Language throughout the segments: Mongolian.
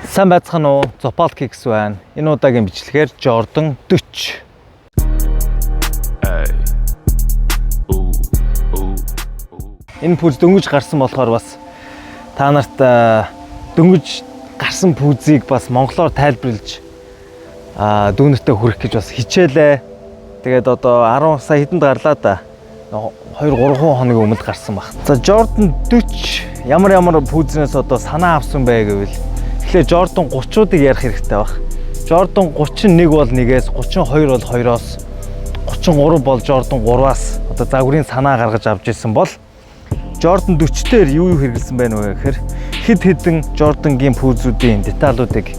Сайн байцгаана уу? Zopal Kicks байна. Энэ удаагийн бичлэгээр Jordan 40. Энэ пүүз дөнгөж гарсан болохоор бас та нарт дөнгөж гарсан пүүзийг бас монголоор тайлбарлаж дүүнэртээ хүргэх гэж бас хичээлээ. Тэгээд одоо 10 сая хэдэнд гарлаа да. 2-3 хоногийн өмнө гарсан баг. За Jordan 40 ямар пүүзнээс одоо санаа авсан бэ гэвэл тэгэхээр Jordan 30-уудыг ярих хэрэгтэй баг. Jordan 31 бол 1-ээс, 32 бол 2-оос, 33 бол Jordan 3-аас одоо загварын санаа гаргаж авч ирсэн бол Jordan 40-дээр юу хэрэгэлсэн байна вэ гэхээр хэд хэдэн Jordan-гийн пүүзүүдийн деталуудыг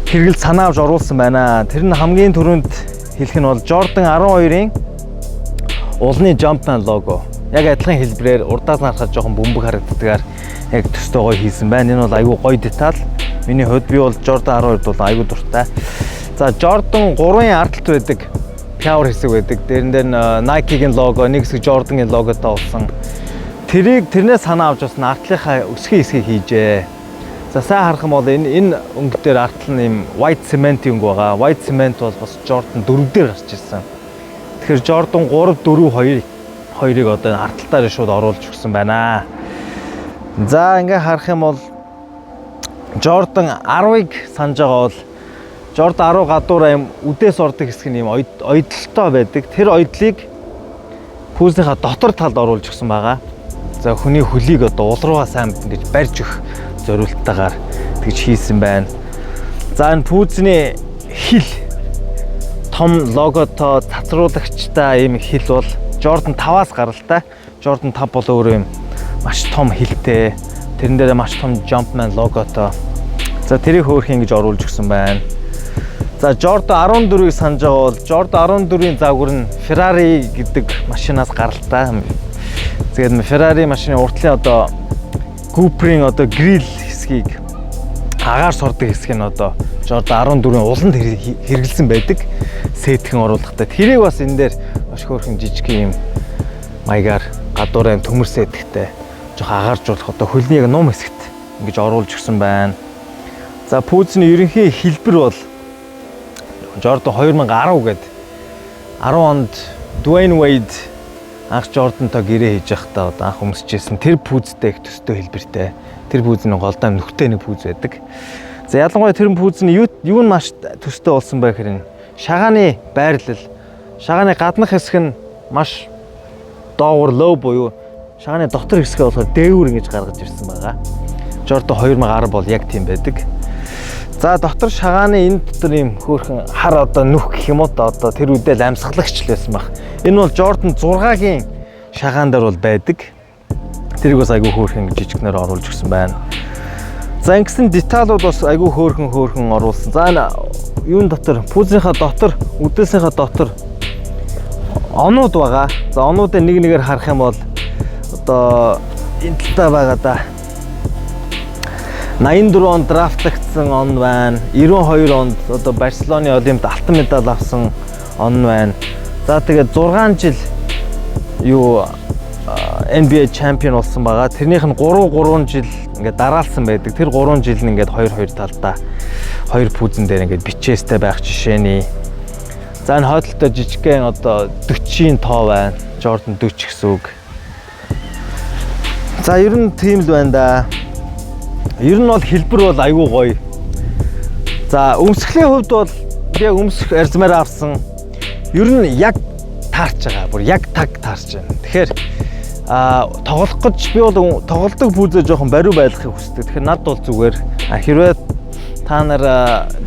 хэрэгэл санаа авч оруулсан байна. Тэр нь хамгийн түрүүнд хэлэх нь бол Jordan 12-ийн улны Jumpman лого. Яг адилхан хэлбэрээр урдаас нь харахад жоохон бөмбөг харагддагаар яг төстэй гоё хийсэн байна. Энэ бол айгүй гоё деталь. Миний хувьд би бол Jordan 12-д бол айгүй дуртай. За Jordan 3-ын ардталт байдаг. Power хэсэг байдаг. Дээрэн дээр Nike-гийн лого, нэг хэсэг Jordan-гийн логотой болсон. Тэрнээс санаа авч бас артлынхаа өсгий хэсгийг хийжээ. За сайн харах юм бол энэ өнгө дээр ардтал нь юм white cement өнгө байгаа. White cement бол бас Jordan 4 дээр гарч ирсэн. Тэгэхээр Jordan 3, 4, 2-ыг одоо ардталтаар шууд оруулж өгсөн байна. За ингээ харах юм бол Jordan 10-ыг санаж байгаа бол Jordan 10 гадуур юм үдээс ордог хэсэг нь юм ойдлолтой байдаг. Тэр ойдлыг пүүзнийхаа дотор талд оруулж өгсөн байгаа. За хүний хөлийг одоо ул руугаа сайн ингэж барьж өгөх зорилттойгоор тэгж хийсэн байна. За энэ пүүзний хил том логотой цацруулагчтай ийм хил бол Jordan 5-аас гаралтай. Jordan 5 бол өөрөө юм маш том хилтэй. Тэрэн дээр маш том Jumpman логотой. За тэрийг хөөх ингэж оруулж өгсөн байна. За Jordan 14-ийг санаж байгаа бол Jordan 14-ийн загвар нь Ferrari гэдэг машинаас гаралтай. Тэгээд Ferrari машины уртлын одоо Cooper-ийн одоо грил хэсгийг агаар сордог хэсэг нь одоо Jordan 14-ийн уланд хэрэгэлсэн байдаг. Сэтгэн оруулахтай. Тэрийг бас энэ дээр маш хөөрхөн жижиг юм маягаар гадуурын төмөр сэтгтэй жоох агааржуулах одоо хөлний яг нум хэсэгт ингэж оруулж өгсөн байна. За пүүзний ерөнхий хэлбэр бол Jordan 2010 гээд 10 онд Dwayne Wade анх Jordan-той гэрээ хийж байхдаа одоо анх өмсөжсэн тэр пүүзтэй их төстэй хэлбэртэй. Тэр пүүзний голдоо нүхтэй нэг пүүз байдаг. За ялангуяа тэр пүүзний юу нь маш төстэй болсон байх хэрэг шагааны байрлал, шагааны гаднах хэсэг нь маш доогуур low буюу шагааны дотор хэсгээ болохоор дээвэр ингэж гаргаж ирсэн байгаа. Jordan 2010 бол яг тийм байдаг. За дотор шагааны энэ дотор юм хөөрхөн хар одоо нүх гэх юм уу одоо тэр үедээ амьсгалагч л байсан баг. Энэ бол Jordan 6-гийн шагаан дээр бол байдаг. Тэрийг бас айгүй хөөрхөн жижигнээр оруулж өгсөн байна. За ингэсэн деталууд бас айгүй хөөрхөн оруулсан. За юун дотор пүүзнийхаа дотор үдээсийнхаа дотор онууд байгаа. За онуудыг нэг-нэгээр харах юм бол одоо энэ талтай байгаа да. 84 онд драфтлагдсан он байна. 92 онд одоо Барселоны Олимпиад алтан медаль авсан он байна. За тэгээд 6 жил юу NBA чемпион болсон байгаа. Тэрнийх нь 3 жил ингээд дараалсан байдаг. Тэр 3 жил нь ингээд 2 талдаа 2 пүүзэн дээр ингээд бичээстэй байх жишээний. За энэ хойдолтой жижигхэн одоо 40-ийн тоо байна. Jordan 40 гэсэн үг. За ер нь тийм л байна да. Ер нь бол хэлбэр бол айгүй гоё. За өмсгөлийн хувьд бол би өмсөх арзмаар авсан. Ер нь яг таарч байгаа. Бүр яг таг таарч байна. Тэгэхээр тоглох гэж би бол тоглолтог пүүзээ жоохон бариу байлгахыг хүсдэг. Тэгэхээр над бол зүгээр хэрвээ та нар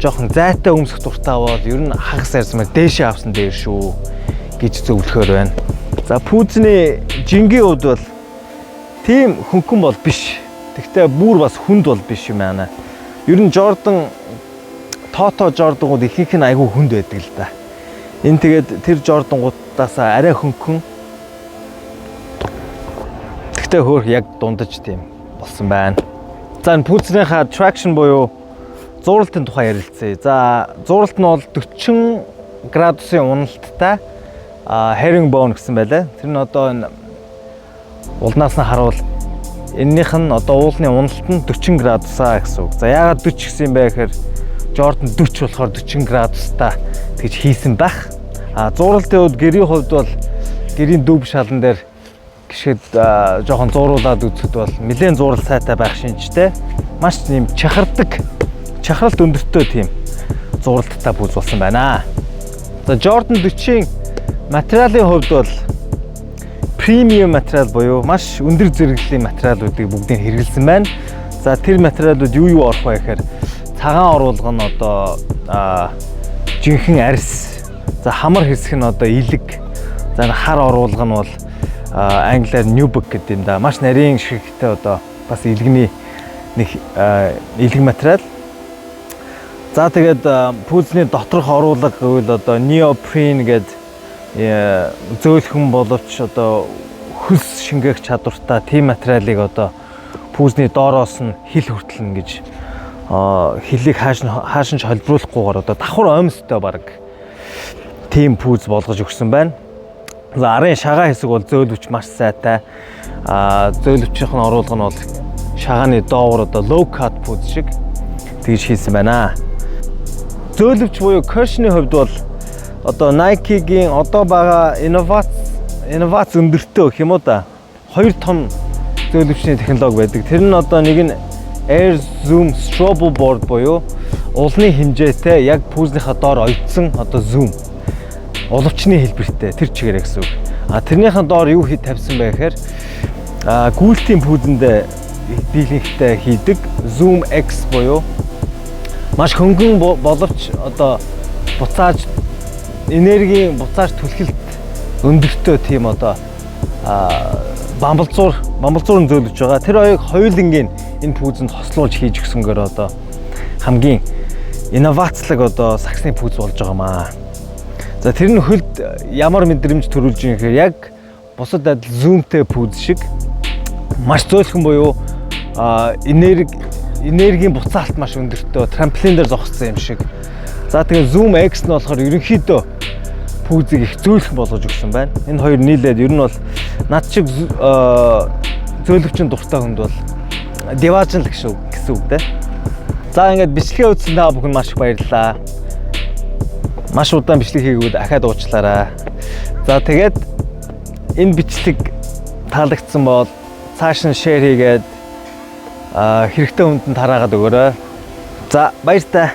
жоохон зайтай өмсөх дуртай бол ер нь хагас арзмаар дээшээ авсан дээр шүү гэж зөвлөхөр байна. За пүүзний жингийн хувьд бол тийм хөнгөн бол биш. Гэхдээ бүр бас хүнд бол биш юм байна. Ер нь Jordan Jordan-гууд ихэнх нь айгүй хүнд байдаг л да. Энэ тэгээд тэр Jordan-гуудаас арай хөнгөн. Гэхдээ хөөх яг дундаж тийм болсон байна. За энэ пүүзнийхаа traction буюу зууралтын тухай ярилцъя. За зууралт нь бол 40 градусын уналттай herringbone гэсэн байлаа. Тэр нь одоо энэ улнаас нь харуул эннийх нь одоо уулны уналт нь 40 градусаа гэсэн үг. За яагаад 40 гэсэн юм бэ гэхээр Jordan 40 болохоор 40 градустай тэгж хийсэн байх. Зуралтын хувьд гэрийн хувьд бол гэрийн дүүб шалан дээр гიშгэд жоохон зууруулад үзэхэд бол нэлээд зурал сайтай байх шинжтэй. Маш тийм чахралт өндөртэй тийм зуралттай пүүз болсон байна. За Jordan 40-ийн материалын хувьд бол премиум материал буюу маш өндөр зэрэглэлийн материалуудыг бүгдийг хэрэглэсэн байна. За тэр материалууд юу орох вэ гэхээр цагаан оруулга нь одоо жинхэнэ арьс. За хамар хэсэг нь одоо илэг. За хар оруулга нь бол англиар nubuck гэдэг юм да. Маш нарийн ширхэгтэй одоо бас илгэний нэг илэг материал. За тэгээд пүүзний доторх оруулга гэвэл одоо neoprene гэдэг зөөлхөн боловч одоо хөлс шингээх чадвартай тийм материалыг одоо пүүзний доороос нь хил хүртэл ингэж хилийг хаашин ч холбруулахгүйгээр одоо давхар оймстой баг тийм пүүз болгож өгсөн байна. За арын шагаа хэсэг бол зөөлөвч маш сайтай. Зөөлөвчийн оруулга нь бол шагааны доовор одоо low cut пүүз шиг тэгж хийсэн байна. Зөөлөвч буюу Kirsch-ны хувьд бол одоо Nike-гийн одоо байгаа инновац өндөртөө гэх юм уу да. Хоёр том зөөлөвчний технологи байдаг. Тэр нь одоо нэг нь Air Zoom Strobo board буюу улны хэмжээтэй яг пүүзнийхаа доор оёдсон одоо zoom уловчны хэлбэртэй тэр чигээр гэсэн үг. Тэрнийхэн доор юу тавьсан бэ гэхээр гүйлтийн пүүзэндээ дийлэнхтэй хийдэг Zoom X буюу маш хөнгөн боловч одоо буцааж энергийн буцааж түлхэлт өндөртөө тийм одоо бамбалзуурын зөөлөж байгаа. Тэр хоёулангийн энэ пүүзэнд хослуулж хийж өгсөнгөөр одоо хамгийн инновацлог одоо саксны пүүз болж байгаамаа. За тэр нь хөлд ямар мэдрэмж төрүүлж байгаа гэхээр яг бусад адил зүүмтэй пүүз шиг маш зөөлхөн буюу энергийн буцаалт маш өндөртөө трамплин дээр зогссон юм шиг. За тэгээ Zoom X нь болохоор ерөнхийдөө пүүзийг их зөөлхөн болгож өгсөн байна. Энэ хоёр нийлээд ер нь бол над шиг зөөлөвчин дуртай хүнд бол диважнл гэсэн үг дээ. За ингээд бичлэгээ үзсэн та бүхэн маш их баярлалаа. Маш удаан бичлэг хийгүүд ахаад уучлаарай. За тэгээд энэ бичлэг таалагдсан бол цааш нь шеэр хийгээд хэрэгтэй хүнд нь тараагаад өгөөрэй. За баяр та.